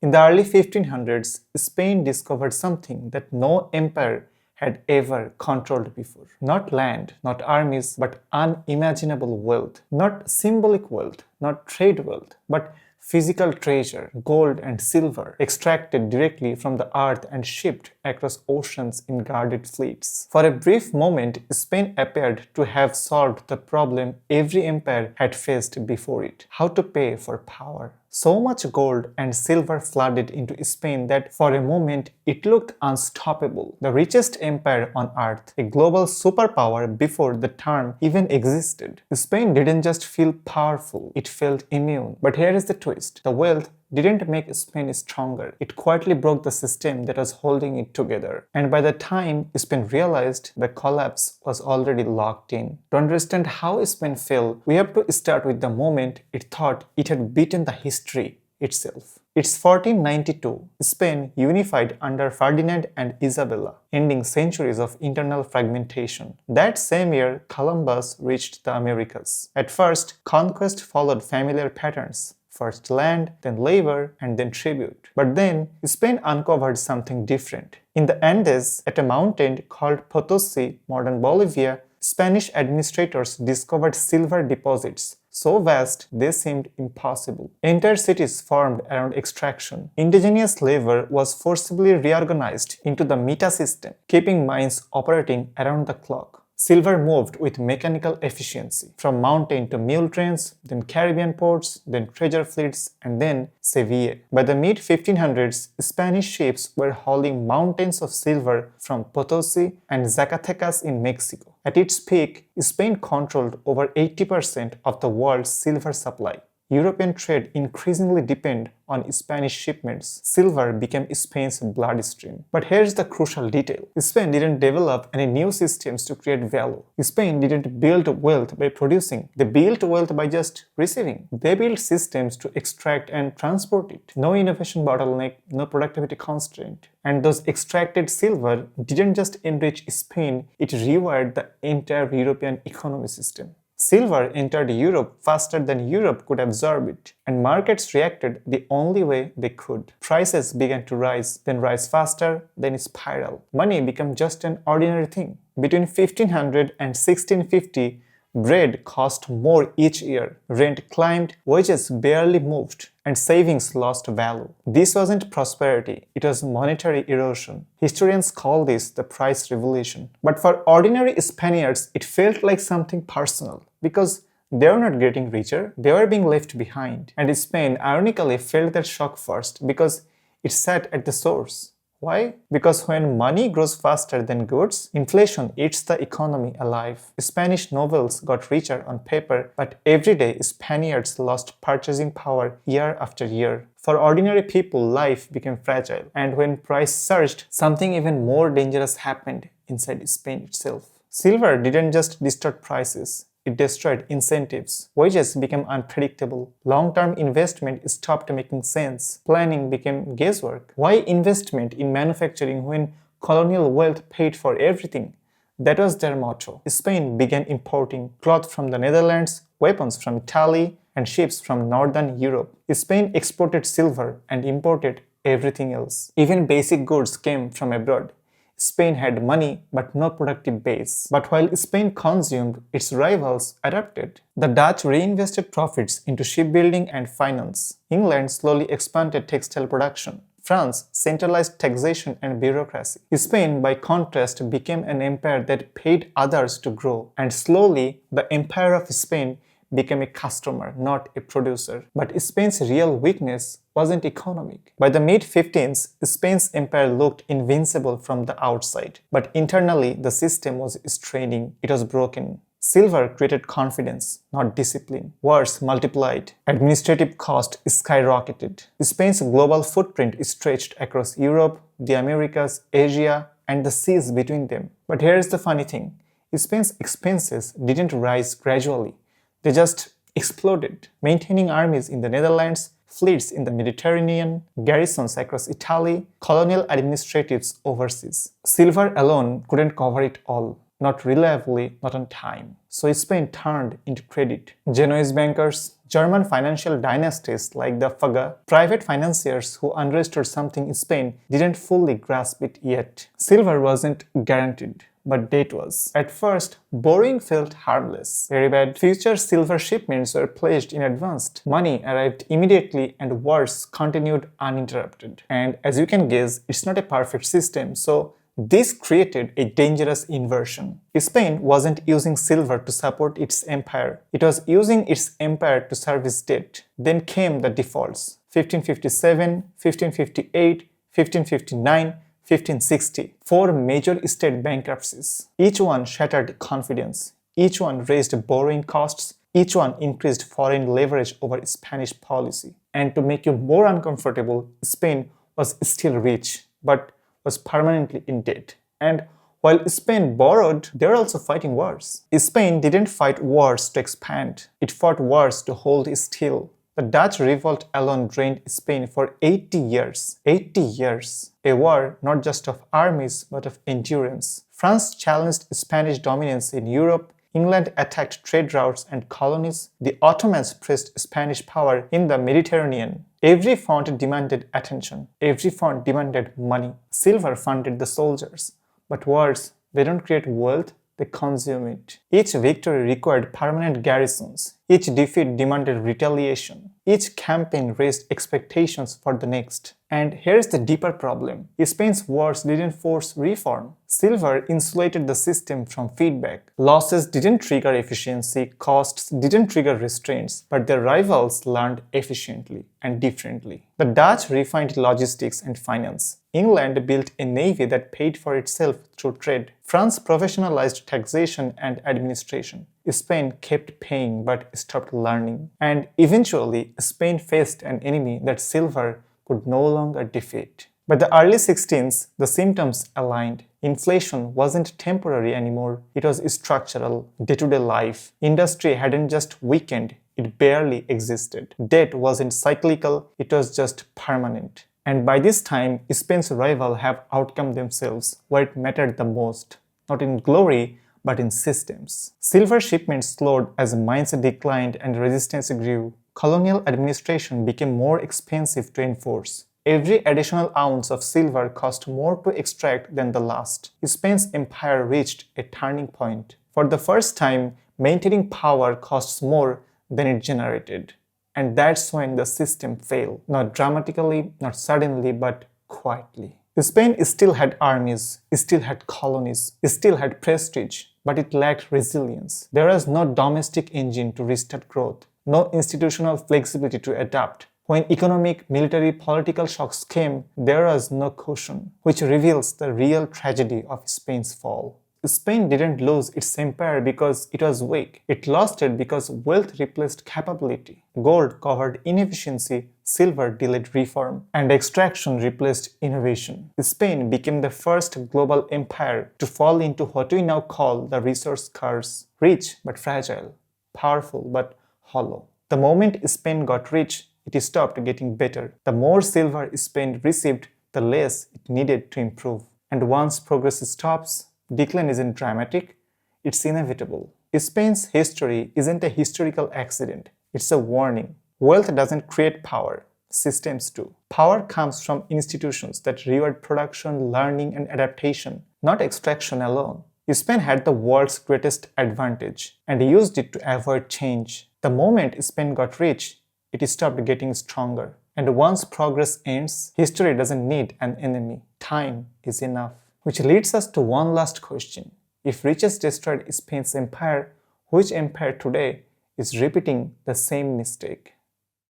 In the early 1500s, Spain discovered something that no empire had ever controlled before. Not land, not armies, but unimaginable wealth. Not symbolic wealth, not trade wealth, but physical treasure, gold and silver, extracted directly from the earth and shipped across oceans in guarded fleets. For a brief moment, Spain appeared to have solved the problem every empire had faced before it: how to pay for power. So much gold and silver flooded into Spain that for a moment it looked unstoppable. The richest empire on earth, a global superpower before the term even existed. Spain didn't just feel powerful, it felt immune. But here is the twist: the wealth didn't make Spain stronger. It quietly broke the system that was holding it together. And by the time Spain realized, the collapse was already locked in. To understand how Spain fell, we have to start with the moment it thought it had beaten the history itself. It's 1492. Spain unified under Ferdinand and Isabella, ending centuries of internal fragmentation. That same year, Columbus reached the Americas. At first, conquest followed familiar patterns: first land, then labor, and then tribute. But then, Spain uncovered something different. In the Andes, at a mountain called Potosí, modern Bolivia, Spanish administrators discovered silver deposits so vast they seemed impossible. Entire cities formed around extraction. Indigenous labor was forcibly reorganized into the meta system, keeping mines operating around the clock. Silver moved with mechanical efficiency, from mountain to mule trains, then Caribbean ports, then treasure fleets, and then Seville. By the mid-1500s, Spanish ships were hauling mountains of silver from Potosí and Zacatecas in Mexico. At its peak, Spain controlled over 80% of the world's silver supply. European trade increasingly depended on Spanish shipments. Silver became Spain's bloodstream. But here's the crucial detail: Spain didn't develop any new systems to create value. Spain didn't build wealth by producing. They built wealth by just receiving. They built systems to extract and transport it. No innovation bottleneck, no productivity constraint. And those extracted silver didn't just enrich Spain, it rewired the entire European economy system. Silver entered Europe faster than Europe could absorb it, and markets reacted the only way they could. Prices began to rise, then rise faster, then spiral. Money became just an ordinary thing. Between 1500 and 1650, bread cost more each year, rent climbed, wages barely moved, and savings lost value. This wasn't prosperity, it was monetary erosion. Historians call this the price revolution. But for ordinary Spaniards, it felt like something personal, because they were not getting richer, they were being left behind. And Spain ironically felt that shock first, because it sat at the source. Why? Because when money grows faster than goods, inflation eats the economy alive. Spanish nobles got richer on paper, but every day Spaniards lost purchasing power year after year. For ordinary people, life became fragile, and when price surged, something even more dangerous happened inside Spain itself. Silver didn't just distort prices. It destroyed incentives. Wages became unpredictable. Long-term investment stopped making sense. Planning became guesswork. Why investment in manufacturing when colonial wealth paid for everything? That was their motto. Spain began importing cloth from the Netherlands, weapons from Italy, and ships from Northern Europe. Spain exported silver and imported everything else. Even basic goods came from abroad. Spain had money but no productive base. But while Spain consumed, its rivals adapted. The Dutch reinvested profits into shipbuilding and finance. England slowly expanded textile production. France centralized taxation and bureaucracy. Spain, by contrast, became an empire that paid others to grow. And slowly, the Empire of Spain became a customer, not a producer. But Spain's real weakness wasn't economic. By the mid-15s, Spain's empire looked invincible from the outside. But internally, the system was straining. It was broken. Silver created confidence, not discipline. Wars multiplied. Administrative costs skyrocketed. Spain's global footprint stretched across Europe, the Americas, Asia, and the seas between them. But here's the funny thing. Spain's expenses didn't rise gradually. They just exploded, maintaining armies in the Netherlands, fleets in the Mediterranean, garrisons across Italy, colonial administratives overseas. Silver alone couldn't cover it all. not reliably, not on time. So Spain turned into credit. Genoese bankers, German financial dynasties like the Faga, private financiers who understood something in Spain didn't fully grasp it yet. Silver wasn't guaranteed, but debt was. At first, borrowing felt harmless. Very bad. Future silver shipments were pledged in advance. Money arrived immediately and wars continued uninterrupted. And as you can guess, it's not a perfect system, so this created a dangerous inversion. Spain wasn't using silver to support its empire. It was using its empire to service debt. Then came the defaults. 1557, 1558, 1559, 1560. Four major state bankruptcies. Each one shattered confidence. Each one raised borrowing costs. Each one increased foreign leverage over Spanish policy. And to make you more uncomfortable, Spain was still rich, but was permanently in debt. And while Spain borrowed, they were also fighting wars. Spain didn't fight wars to expand, it fought wars to hold still. The Dutch Revolt alone drained Spain for 80 years. 80 years. A war not just of armies but of endurance. France challenged Spanish dominance in Europe. England attacked trade routes and colonies. The Ottomans pressed Spanish power in the Mediterranean. Every front demanded attention. Every front demanded money. Silver funded the soldiers. But wars, they don't create wealth, they consume it. Each victory required permanent garrisons. Each defeat demanded retaliation. Each campaign raised expectations for the next. And here's the deeper problem. Spain's wars didn't force reform. Silver insulated the system from feedback. Losses didn't trigger efficiency, costs didn't trigger restraints, but their rivals learned efficiently and differently. The Dutch refined logistics and finance. England built a navy that paid for itself through trade. France professionalized taxation and administration. Spain kept paying but stopped learning. And eventually, Spain faced an enemy that silver could no longer defeat. By the early 16th, the symptoms aligned. Inflation wasn't temporary anymore, it was structural, day-to-day life. Industry hadn't just weakened, it barely existed. Debt wasn't cyclical, it was just permanent. And by this time, Spain's rivals have outcome themselves where it mattered the most, not in glory, but in systems. Silver shipments slowed as mines declined and resistance grew. Colonial administration became more expensive to enforce. Every additional ounce of silver cost more to extract than the last. Spain's empire reached a turning point. For the first time, maintaining power costs more than it generated. And that's when the system failed. Not dramatically, not suddenly, but quietly. Spain still had armies, still had colonies, still had prestige, but it lacked resilience. There was no domestic engine to restart growth, no institutional flexibility to adapt. When economic, military, political shocks came, there was no cushion, which reveals the real tragedy of Spain's fall. Spain didn't lose its empire because it was weak. It lost it because wealth replaced capability. Gold covered inefficiency, silver delayed reform, and extraction replaced innovation. Spain became the first global empire to fall into what we now call the resource curse. Rich but fragile, powerful but hollow. The moment Spain got rich, it stopped getting better. The more silver Spain received, the less it needed to improve. And once progress stops, decline isn't dramatic, it's inevitable. Spain's history isn't a historical accident, it's a warning. Wealth doesn't create power, systems do. Power comes from institutions that reward production, learning, and adaptation, not extraction alone. Spain had the world's greatest advantage and used it to avoid change. The moment Spain got rich, it stopped getting stronger. And once progress ends, history doesn't need an enemy. Time is enough. Which leads us to one last question. If riches destroyed Spain's empire, which empire today is repeating the same mistake?